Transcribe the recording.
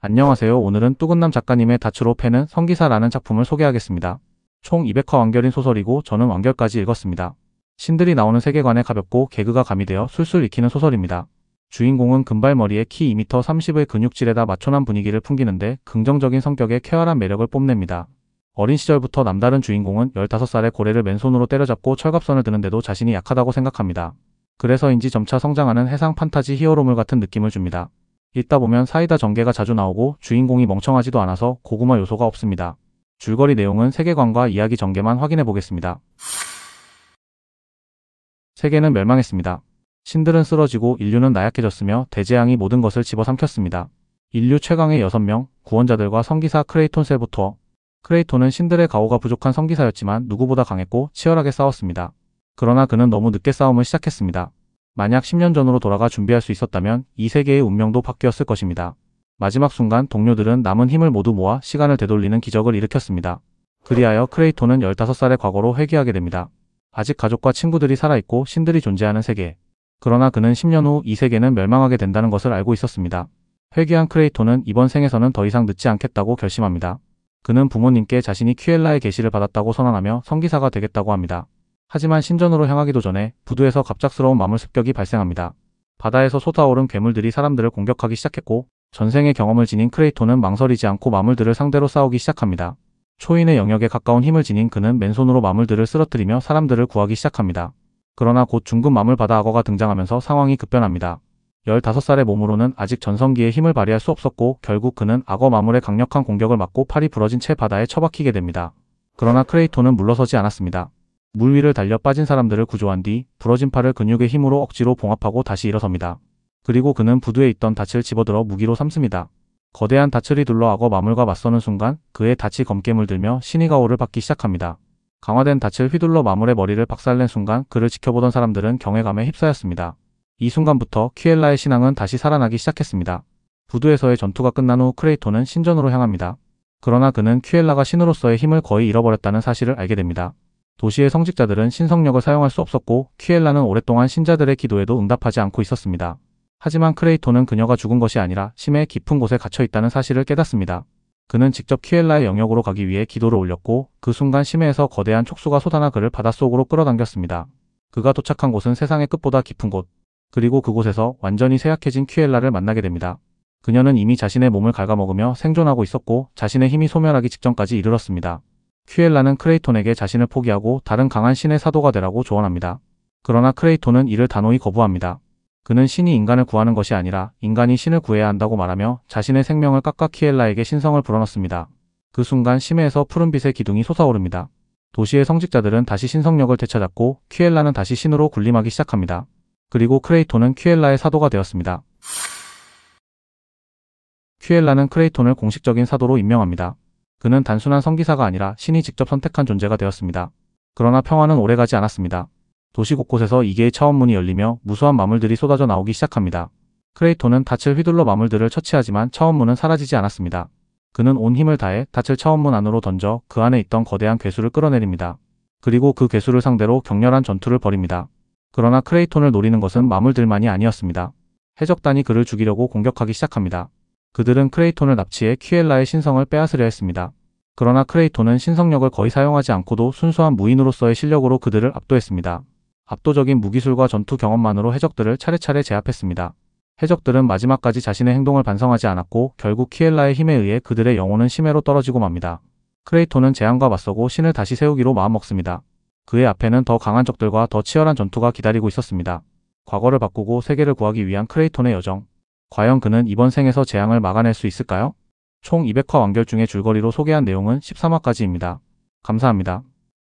안녕하세요. 오늘은 뚜근남 작가님의 닻으로 패는 성기사라는 작품을 소개하겠습니다. 총 200화 완결인 소설이고 저는 완결까지 읽었습니다. 신들이 나오는 세계관에 가볍고 개그가 가미되어 술술 익히는 소설입니다. 주인공은 금발머리에 키 2m 30의 근육질에다 마초난 분위기를 풍기는데 긍정적인 성격에 쾌활한 매력을 뽐냅니다. 어린 시절부터 남다른 주인공은 15살의 고래를 맨손으로 때려잡고 철갑선을 드는데도 자신이 약하다고 생각합니다. 그래서인지 점차 성장하는 해상 판타지 히어로물 같은 느낌을 줍니다. 읽다 보면 사이다 전개가 자주 나오고 주인공이 멍청하지도 않아서 고구마 요소가 없습니다. 줄거리 내용은 세계관과 이야기 전개만 확인해 보겠습니다. 세계는 멸망했습니다. 신들은 쓰러지고 인류는 나약해졌으며 대재앙이 모든 것을 집어삼켰습니다. 인류 최강의 6명, 구원자들과 성기사 크레이톤 셀보토어. 크레이톤은 신들의 가오가 부족한 성기사였지만 누구보다 강했고 치열하게 싸웠습니다. 그러나 그는 너무 늦게 싸움을 시작했습니다. 만약 10년 전으로 돌아가 준비할 수 있었다면 이 세계의 운명도 바뀌었을 것입니다. 마지막 순간 동료들은 남은 힘을 모두 모아 시간을 되돌리는 기적을 일으켰습니다. 그리하여 크레이톤은 15살의 과거로 회귀하게 됩니다. 아직 가족과 친구들이 살아있고 신들이 존재하는 세계. 그러나 그는 10년 후 이 세계는 멸망하게 된다는 것을 알고 있었습니다. 회귀한 크레이톤은 이번 생에서는 더 이상 늦지 않겠다고 결심합니다. 그는 부모님께 자신이 퀴엘라의 계시를 받았다고 선언하며 성기사가 되겠다고 합니다. 하지만 신전으로 향하기도 전에 부두에서 갑작스러운 마물 습격이 발생합니다. 바다에서 솟아오른 괴물들이 사람들을 공격하기 시작했고 전생의 경험을 지닌 크레이톤은 망설이지 않고 마물들을 상대로 싸우기 시작합니다. 초인의 영역에 가까운 힘을 지닌 그는 맨손으로 마물들을 쓰러뜨리며 사람들을 구하기 시작합니다. 그러나 곧 중급 마물 바다 악어가 등장하면서 상황이 급변합니다. 15살의 몸으로는 아직 전성기의 힘을 발휘할 수 없었고 결국 그는 악어 마물의 강력한 공격을 맞고 팔이 부러진 채 바다에 처박히게 됩니다. 그러나 크레이톤은 물러서지 않았습니다. 물 위를 달려 빠진 사람들을 구조한 뒤 부러진 팔을 근육의 힘으로 억지로 봉합하고 다시 일어섭니다. 그리고 그는 부두에 있던 닻을 집어들어 무기로 삼습니다. 거대한 닻을 둘러 악어 마물과 맞서는 순간 그의 닻이 검게 물들며 신의 가호를 받기 시작합니다. 강화된 닻을 휘둘러 마물의 머리를 박살낸 순간 그를 지켜보던 사람들은 경외감에 휩싸였습니다. 이 순간부터 퀴엘라의 신앙은 다시 살아나기 시작했습니다. 부두에서의 전투가 끝난 후 크레이톤은 신전으로 향합니다. 그러나 그는 퀴엘라가 신으로서의 힘을 거의 잃어버렸다는 사실을 알게 됩니다. 도시의 성직자들은 신성력을 사용할 수 없었고 퀴엘라는 오랫동안 신자들의 기도에도 응답하지 않고 있었습니다. 하지만 크레이톤은 그녀가 죽은 것이 아니라 심해 깊은 곳에 갇혀 있다는 사실을 깨닫습니다. 그는 직접 퀴엘라의 영역으로 가기 위해 기도를 올렸고 그 순간 심해에서 거대한 촉수가 솟아나 그를 바닷속으로 끌어당겼습니다. 그가 도착한 곳은 세상의 끝보다 깊은 곳. 그리고 그곳에서 완전히 쇠약해진 퀴엘라를 만나게 됩니다. 그녀는 이미 자신의 몸을 갉아먹으며 생존하고 있었고 자신의 힘이 소멸하기 직전까지 이르렀습니다. 퀴엘라는 크레이톤에게 자신을 포기하고 다른 강한 신의 사도가 되라고 조언합니다. 그러나 크레이톤은 이를 단호히 거부합니다. 그는 신이 인간을 구하는 것이 아니라 인간이 신을 구해야 한다고 말하며 자신의 생명을 깎아 퀴엘라에게 신성을 불어넣습니다. 그 순간 심해에서 푸른빛의 기둥이 솟아오릅니다. 도시의 성직자들은 다시 신성력을 되찾았고 퀴엘라는 다시 신으로 군림하기 시작합니다. 그리고 크레이톤은 퀴엘라의 사도가 되었습니다. 퀴엘라는 크레이톤을 공식적인 사도로 임명합니다. 그는 단순한 성기사가 아니라 신이 직접 선택한 존재가 되었습니다. 그러나 평화는 오래가지 않았습니다. 도시 곳곳에서 2개의 차원문이 열리며 무수한 마물들이 쏟아져 나오기 시작합니다. 크레이톤은 닻을 휘둘러 마물들을 처치하지만 차원문은 사라지지 않았습니다. 그는 온 힘을 다해 닻을 차원문 안으로 던져 그 안에 있던 거대한 괴수를 끌어내립니다. 그리고 그 괴수를 상대로 격렬한 전투를 벌입니다. 그러나 크레이톤을 노리는 것은 마물들만이 아니었습니다. 해적단이 그를 죽이려고 공격하기 시작합니다. 그들은 크레이톤을 납치해 퀴엘라의 신성을 빼앗으려 했습니다. 그러나 크레이톤은 신성력을 거의 사용하지 않고도 순수한 무인으로서의 실력으로 그들을 압도했습니다. 압도적인 무기술과 전투 경험만으로 해적들을 차례차례 제압했습니다. 해적들은 마지막까지 자신의 행동을 반성하지 않았고 결국 퀴엘라의 힘에 의해 그들의 영혼은 심해로 떨어지고 맙니다. 크레이톤은 재앙과 맞서고 신을 다시 세우기로 마음먹습니다. 그의 앞에는 더 강한 적들과 더 치열한 전투가 기다리고 있었습니다. 과거를 바꾸고 세계를 구하기 위한 크레이톤의 여정. 과연 그는 이번 생에서 재앙을 막아낼 수 있을까요? 총 200화 완결 중에 줄거리로 소개한 내용은 13화까지입니다. 감사합니다.